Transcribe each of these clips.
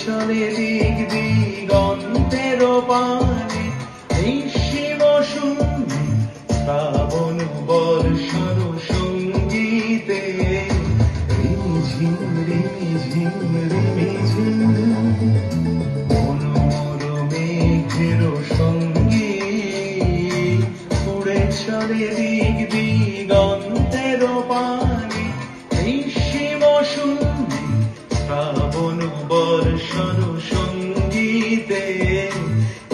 চলে দিক দিগন্তের পানে এই শিব শূন্যে শ্রাবণ বর্ষণ সঙ্গীতে রিমঝিম রিমঝিম রিমঝিম মনোর মেঘের সঙ্গীত উড়ে চলে দিক দিগন্তের পানে এই শিব শূন্যে শ্রাবণ বর্ষণ সঙ্গীতে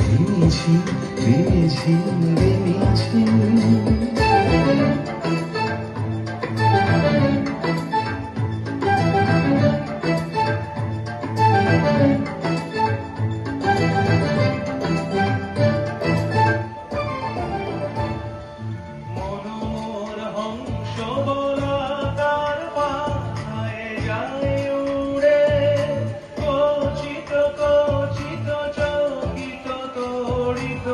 রিমঝিম রিমঝিম রিমঝিম। মনোর হংস বলাকার পায়ে যায় উড়ে কচিত কচিত চকিত তড়িত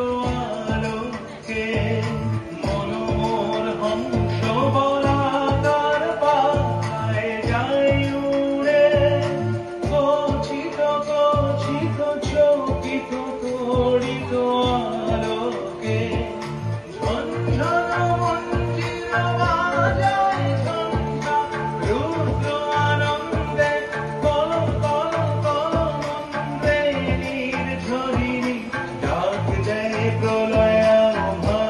আলোকে মনোর হংস বলাকার পায়ে যায় উড়ে কচিত কচিত চকিত তড়িত আলোকে ঝনঝন মঞ্জির বাজায় ঝঞ্ঝা রুদ্র আনন্দে কল কল কল মন্ত্রে নির্ঝরিণী ডাক দেয় প্রলয়াভারে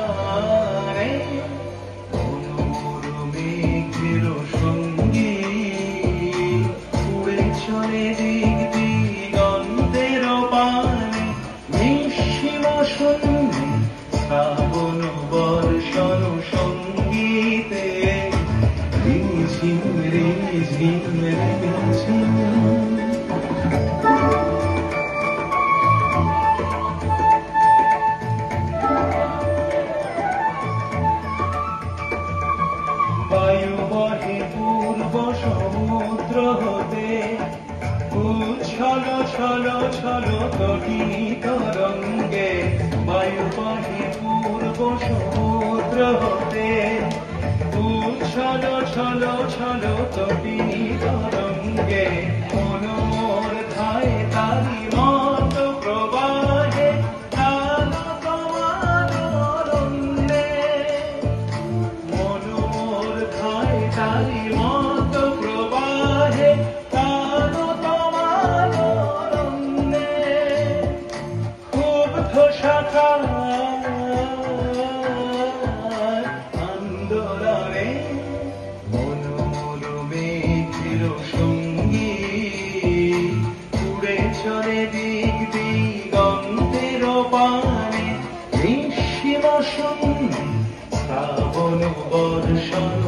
মনোর মেঘের সঙ্গীত উড়ে চলে দিক দিগন্তের পানে নিঃসীম শূন্যে শ্রাবণ বর্ষণ সঙ্গীতে রিমঝিম রিমঝিম রিমঝিম। বায়ু বহে পূর্ব সমুদ্র হতে উচ্ছল ছল ছল তটিনী তরঙ্গে বায়ু বহে পূর্ব সমুদ্র হতে উচ্ছল ছল ছল তটিনী তরঙ্গে মনোর ধায় তারি মত প্রবাহে আলোক মানরন্দে মনোর ধায় তারি মত প্রবাহে আলোক মানরন্দে ক্ষুব্ধ শাখায় আন্দোলনে মনোর মেঘের সঙ্গীত উড়ে চলে দিক দিগন্তের পানে নিঃসীম শূন্যে শ্রাবণ বর্ষণ